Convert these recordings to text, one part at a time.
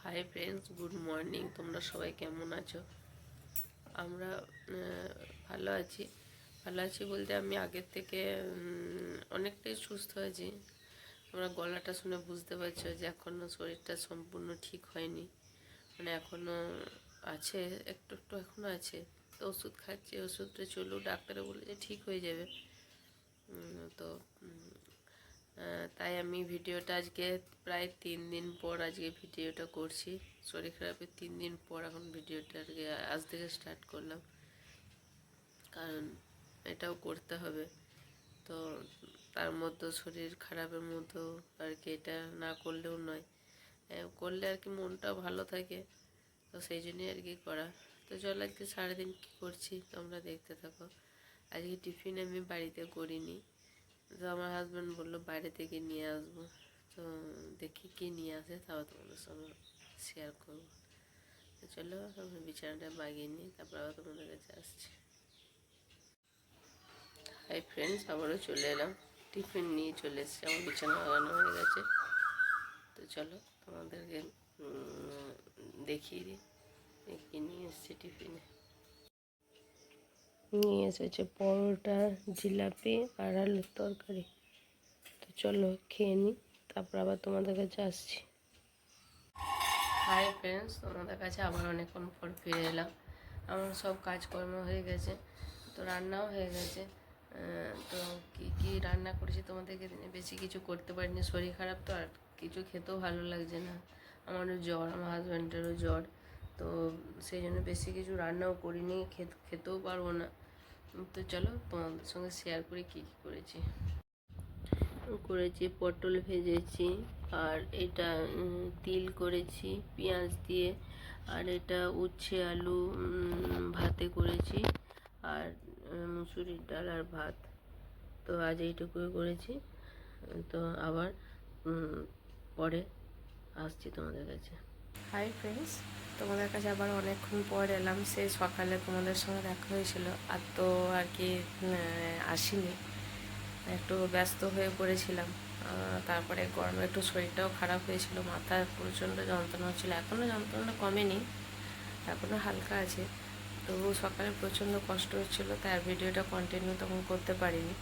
Hi friends, good morning. তোমরা সবাই কেমন আছো? আমরা ভালো আছি। ভালো আছি বলতে আমি আগের থেকে অনেকটাই সুস্থ আছি। তোমরা গলাটা শুনে বুঝতে পারছো যে এখনও শরীরটা সম্পূর্ণ ঠিক হয়নি, মানে এখনও আছে, একটু একটু এখনও আছে। তো ওষুধ খাচ্ছি, ওষুধটা চলুক, ডাক্তারে বলে যে ঠিক হয়ে যাবে। তো তাই আমি ভিডিওটা আজকে প্রায় 3 দিন পর আজকে ভিডিওটা করছি। শরীর খারাপের 3 দিন পর এখন ভিডিওটা আজ থেকে স্টার্ট করলাম, কারণ এটাও করতে হবে। তো তার মধ্যে শরীর খারাপের মধ্যেও আর কি এটা না করলেও নয়, করলে আর কি মনটা ভালো থাকে। তো সেই জন্যই আর কি করা। তো চল আজকে সারাদিন কী করছি তোমরা দেখতে থাকো। আজকে টিফিন আমি বাড়িতে করিনি, তো আমার হাজব্যান্ড বললো বাইরে থেকে নিয়ে আসবো। তো দেখি কী নিয়ে আসে, তাও তোমাদের সঙ্গে শেয়ার করবো। তো চলো আমি বিছানাটা বাগিয়ে নিই, তারপর আবার তোমাদের কাছে আসছি। হাই ফ্রেন্ডস, আবারও চলে এলাম। টিফিন নিয়ে চলে এসেছি, আমার বিছানা বাগানো হয়ে গেছে। তো চলো তোমাদেরকে দেখিয়ে দিই কী নিয়ে এসেছি টিফিনে। নিয়ে এসেছে পরোটা, জিলাপি আর আলুর তরকারি। তো চলো খেয়ে নিই, তারপর আবার তোমাদের কাছে আসছি। হাই ফ্রেন্ডস, তোমাদের কাছে আবার অনেকক্ষণ পর ফিরে এলাম। আমার সব কাজকর্ম হয়ে গেছে, তো রান্নাও হয়ে গেছে। তো কি রান্না করেছি তোমাদেরকে বেশি কিছু করতে পারিনি, শরীর খারাপ তো, আর কিছু খেতেও ভালো লাগছে না। আমারও জ্বর, আমার হাজব্যান্ডেরও জ্বর, তো সেই জন্য বেশি কিছু রান্নাও করিনি, খেতেও পারবো না। তো চলো তোমাদের সঙ্গে শেয়ার করি কী কী করেছি। পটল ভেজেছি, আর এটা তিল করেছি পেঁয়াজ দিয়ে, আর এটা উচ্ছে আলু ভাতে করেছি, আর মুসুরির ডাল আর ভাত। তো আজ এইটুকুই করেছি। তো আবার পরে আসছি তোমাদের কাছে। হাই ফ্রেন্ডস, তোমাদের কাছে আবার অনেকক্ষণ পর এলাম। সে সকালে তোমাদের সঙ্গে দেখা হয়েছিল, আর তো আর কি আসিনি, একটু ব্যস্ত হয়ে পড়েছিলাম। তারপরে গরমে একটু শরীরটাও খারাপ হয়েছিল, মাথা প্রচণ্ড যন্ত্রণা হচ্ছিলো, এখনও যন্ত্রণা কমেনি, এখনও হালকা আছে। তবু সকালে প্রচণ্ড কষ্ট হচ্ছিলো, তাই আর ভিডিওটা কন্টিনিউ তখন করতে পারিনি।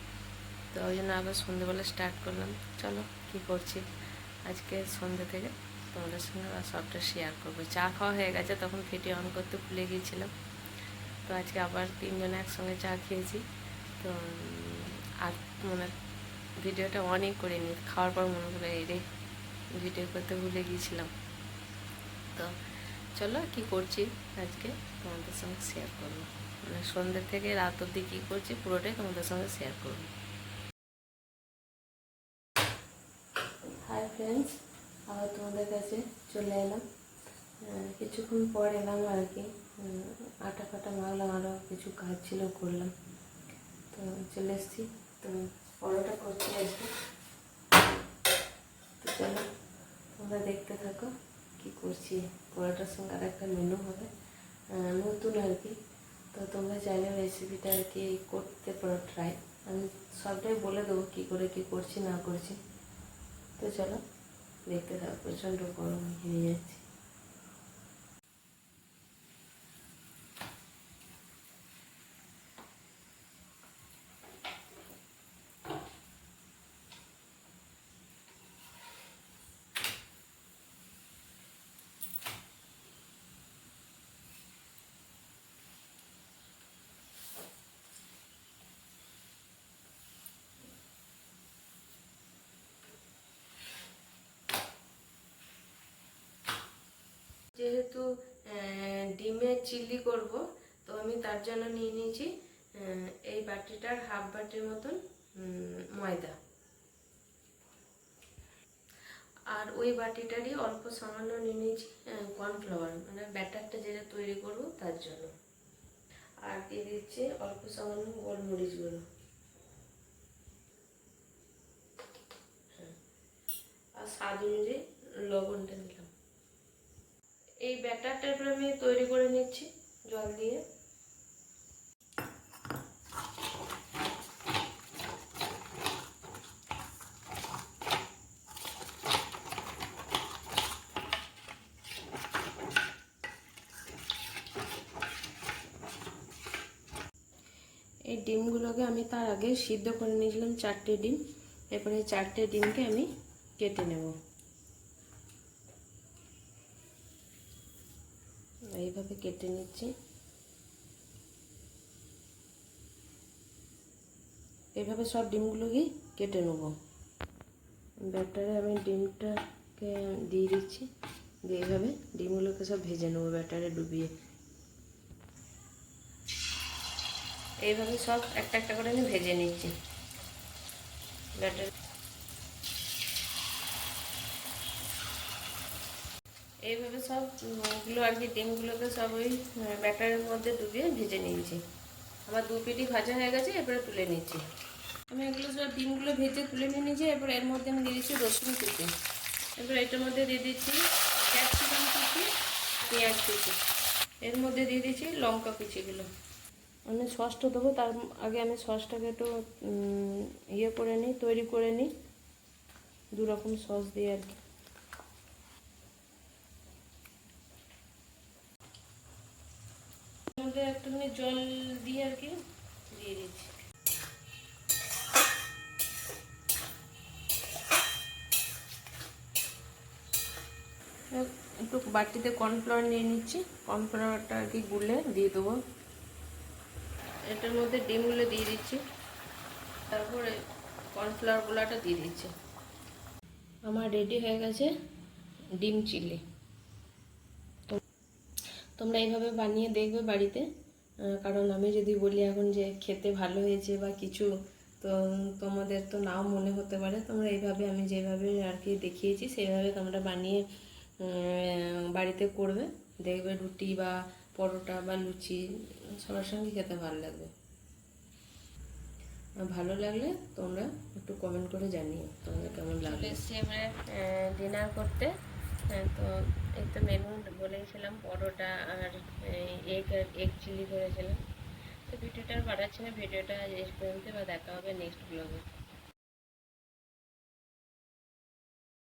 তো ওই জন্য আবার সন্ধ্যেবেলা স্টার্ট করলাম। চলো কী করছি আজকে সন্ধ্যে থেকে তোমাদের সঙ্গে সবটা শেয়ার করবো। চা খাওয়া হয়ে গেছে, তখন ভিডিও অন করতে ভুলে গিয়েছিলাম। তো আজকে আবার 3জনে একসঙ্গে চা খেয়েছি। তো আর মানে ভিডিওটা অনই করিনি, খাওয়ার পর মনে হলো এই রে ভিডিও করতে ভুলে গিয়েছিলাম। তো চলো কী করছি আজকে তোমাদের সঙ্গে শেয়ার করবো, মানে সন্ধ্যে থেকে রাত অবধি কী করছি পুরোটাই তোমাদের সঙ্গে শেয়ার করবো। হাই ফ্রেন্ডস, আবার তোমাদের কাছে চলে এলাম। কিছুক্ষণ পর এলাম আর কি, আটা ফাটা মাখলাম, আরও কিছু কাজ ছিল করলাম। তো চলে এসেছি, তো পরোটা করছি আজকে। তো চলো তোমরা দেখতে থাকো কী করছি। পরোটার সঙ্গে আর একটা মেনু হবে নতুন আর কি। তো তোমরা চাইলে রেসিপিটা আর কি করতে পারো ট্রাই, আমি সবটাই বলে দেবো কী করে কী করছি না করছি। তো চলো দেখতে থাকো, প্রচণ্ড গরম ঘিরে যাচ্ছি। যেহেতু ডিমের চিলি করব, তো আমি তার জন্য নিয়ে নিয়েছি এই বাটিটার হাফ বাটির মতন ময়দা, আর ওই বাটিটারই অল্প সামান্য নিয়ে নিয়েছি কর্নফ্লাওয়ার, মানে ব্যাটারটা যেটা তৈরি করব তার জন্য। আর দিয়ে দিচ্ছি অল্প সামান্য গোলমরিচ গুঁড়ো, আর স্বাদ অনুযায়ী লবণটা দিলাম। এই ব্যাটারটা এবার আমি তৈরি করে নিচ্ছি জল দিয়ে। এই ডিমগুলোকে আমি তার আগে সিদ্ধ করে নিয়েছিলাম 4টে ডিম। এরপরে 4টে ডিমকে আমি কেটে নেব। এইভাবে কেটে নিচ্ছি। এইভাবে সব ডিমগুলোকে কেটে নেব। ব্যাটারে আমি ডিমটাকে দিয়ে দিচ্ছি, দিয়ে এইভাবে ডিমগুলোকে সব ভেজে নেবো ব্যাটারে ডুবিয়ে। এইভাবে সব একটা একটা করে আমি ভেজে নিচ্ছি ব্যাটার। এইভাবে সবগুলো আর কি ডিমগুলোকে সব ওই ব্যাটারের মধ্যে ডুবিয়ে ভেজে নিয়েছি। আমার 2 পিঠই ভাজা হয়ে গেছে, এরপরে তুলে নিচ্ছি। আমি এগুলো সব ডিমগুলো ভেজে তুলে নিয়ে নিয়েছি। এরপর এর মধ্যে আমি দিয়ে দিচ্ছি রসুন কুচি। এরপর এটার মধ্যে দিয়ে দিচ্ছি ক্যাপসিকাম কুচি, পেঁয়াজ কুচি। এর মধ্যে দিয়ে দিচ্ছি লঙ্কা কুচিগুলো। আমি সসটা দেবো, তার আগে আমি সসটাকে একটু ইয়ে করে নিই, তৈরি করে নিই 2 রকম সস দিয়ে আর কি। এর মধ্যে একটুখানি জল দিয়ে আর কি দিয়ে দিচ্ছি। একটু বাটিতে কর্নফ্লাওয়ার নিয়ে নিচ্ছি, কর্নফ্লাওয়ারটা আর কি গুলে দিয়ে দেবো। এটার মধ্যে ডিমগুলো দিয়ে দিচ্ছি, তারপরে কর্নফ্লাওয়ার গুলাটা দিয়ে দিচ্ছি। আমার রেডি হয়ে গেছে ডিম চিলি। তোমরা এইভাবে বানিয়ে দেখবে বাড়িতে, কারণ আমি যদি বলি এখন যে খেতে ভালো হয়েছে বা কিছু, তো তোমাদের তো নাও মনে হতে পারে। তোমরা এইভাবে আমি যেভাবে আর কি দেখিয়েছি সেইভাবে তোমরা বানিয়ে বাড়িতে করবে, দেখবে রুটি বা পরোটা বা লুচি সবার সঙ্গে খেতে ভালো লাগবে। ভালো লাগলে তোমরা একটু কমেন্ট করে জানিও তোমাদের কেমন লাগবে। এবারে ডিনার করতে। তো এই তো মেনু বলেছিলাম, পরোটা আর এগ চিলি করেছিলাম। তো ভিডিওটা আর বাড়াচ্ছি না, ভিডিওটা এই পর্যন্ত, বা দেখা হবে নেক্সট ব্লগে।